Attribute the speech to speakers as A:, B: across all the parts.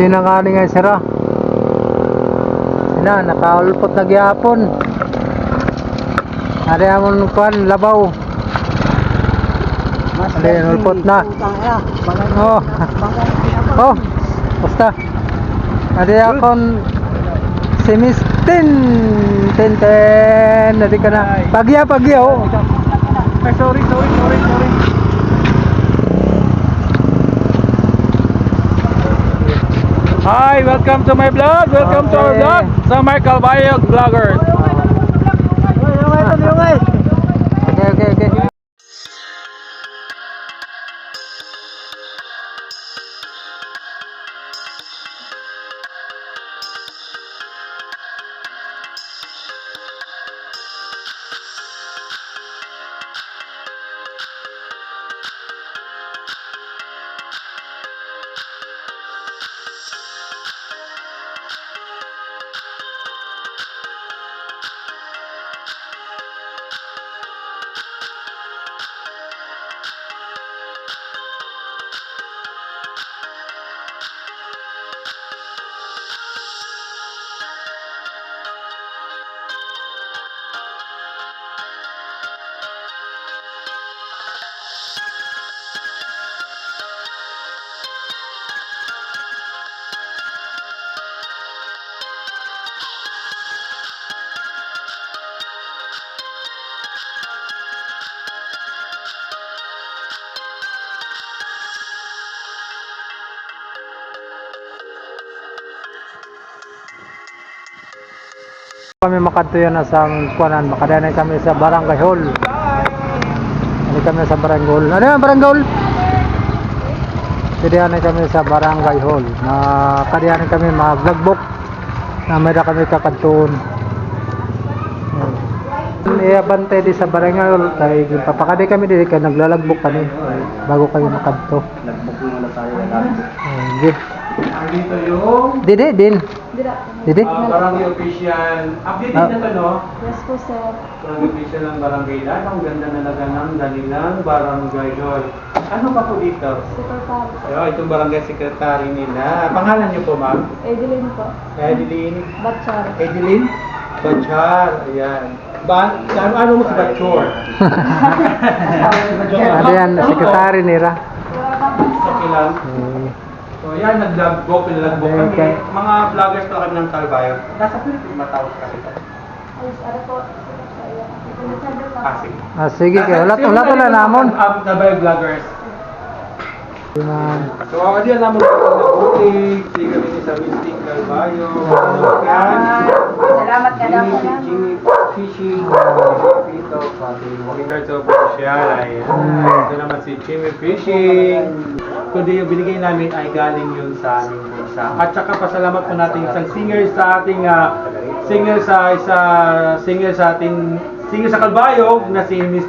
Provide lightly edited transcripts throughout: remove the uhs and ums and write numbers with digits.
A: Hindi na nga nga sira. Sina, nakaulpot na gyapon. Ari amon kuan labaw. Ari ulpot na. Oh. Oh. Basta. Ari akon simis 10. Nari ka na. Pagya oh.
B: Ay, sorry. Hi, welcome to my vlog. Welcome to our vlog. Samar Calbayog Vloggers.
A: Okay. Kami makadtuyan na sa kuanan, makadanay kami sa Barangay Hall. Ano kami sa Barangay Hall? Ano yan, Barangay Hall? Kadiyan kami sa Barangay Hall. Kadiyan kami mag-vlogbook. Na may na kami kakadtuon. Iabante di sa Barangay Hall kay papakadi kami dili kay naglalagbok kami bago kami makadto.
B: Nagbuk muna tayo ng
A: Gid.
B: Dito yung
A: Didi.
B: Barangay Official. Update din na to, no?
C: Yes po, sir.
B: Barangay Official ng Barangay Lan. Ang ganda na ng danilang Barangay Hall. Ano pa po dito?
C: Secretary.
B: Ayun, itong Barangay Secretary nila. Pangalan niyo po, ma'am?
C: Edeline po.
B: Edeline.
C: Batchar.
B: Edeline Bachar. Ayan. Ano mo si Bachor?
A: Ano yan, sekretary nila.
B: Okay lang. So yan, nag-vlog, pinag-vlog kami.
A: Okay.
B: Mga vloggers pala kami ng Calbayog. Nasa Philippines matawag kasi ito.
C: Ayos, ano po?
B: Sige.
A: Sige, wala to na namon.
B: Calbayog vloggers.
A: Yan.
B: So ako diyan naman po na butik, sige kami ni sa Wisting Calbayog. Yan.
C: Salamat ka daw po lang.
B: Jimmy Fishing. Dito, pati Walker to Official. Ayan. Ito naman si Jimmy Fishing. Kundi yung binigay namin ay galing yun sa aming bulsa. At saka pasalamat po natin isang singer sa ating singer sa Calbayog na si Miss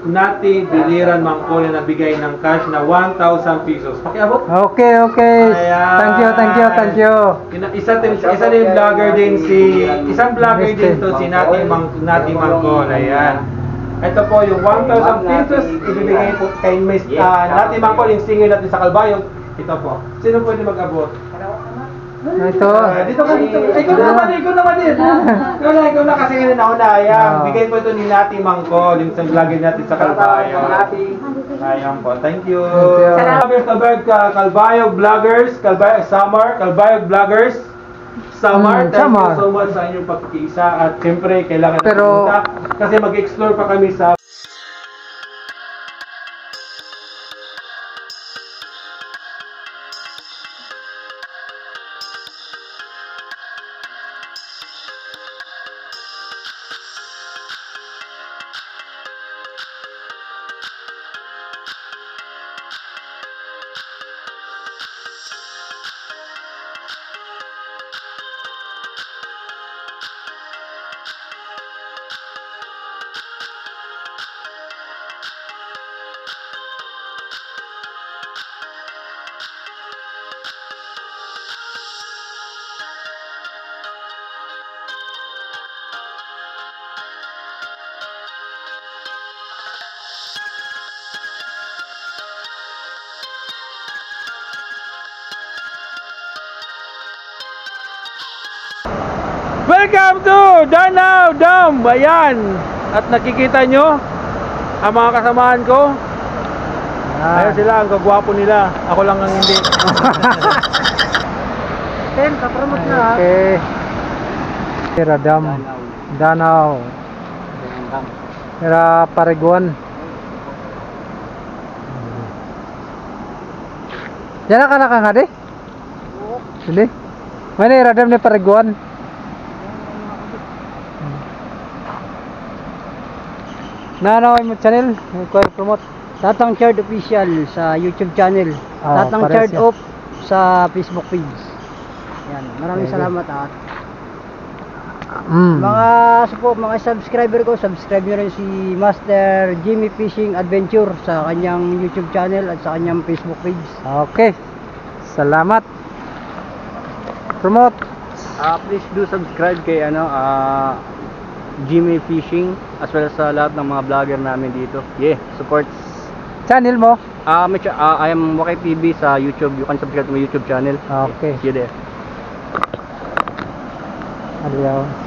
B: Nati Biliran Mangkol na nagbigay ng cash na 1,000 pesos. Pakiabot?
A: Okay.
B: Ayan.
A: Thank you.
B: Isa din vlogger din isang vlogger din to si Nati Mangkol. Ayan. Ito po yung 1,000 pesos ibibigay po kay Miss Nati Mangkol, yung singer natin sa Calbayog. Ito po. Sino pwede mag-abot?
A: Ito.
B: Dito ka dito. Ikaw naman din. Ikaw na kasi ngayon ako na. Ayan. Bigay po ito ni Nati Mangkol, yung isang vlogger natin sa Calbayog. Ayan po. Thank you. Calbayog Vloggers, Calbayog Vloggers. Samar, thank you so much sa inyong pagkikisa at siyempre kailangan pumunta kasi mag-explore pa kami sa Welcome to Danau Dam! Ayan! At nakikita nyo ang mga kasamahan ko. Ayun sila, ang gagwapo nila. Ako lang ang hindi.
A: Ten, kapromote na. Okay. Radam. Danau. Era Pariguan. Diyan ka na nga di? Hindi. Mana radam ni Pariguan? Nano mo channel, ko promote.
D: Tatang Chard Official sa YouTube channel.
A: Ah,
D: Tatang
A: pares
D: Chard
A: yan.
D: Off sa Facebook page. Yan, maraming
A: Okay.
D: salamat at
A: Mm.
D: mga subscriber ko, subscribe nyo rin si Master Jimmy Fishing Adventure sa kanyang YouTube channel at sa kanyang Facebook page.
A: Okay. Salamat. Promote.
D: Please do subscribe kay Jimmy Fishing as well as sa lahat ng mga vlogger namin dito. Yeah, support.
A: Channel mo.
D: I am Wakay TV sa YouTube. You can subscribe to my YouTube channel.
A: Okay.
D: See you there.
A: Adios.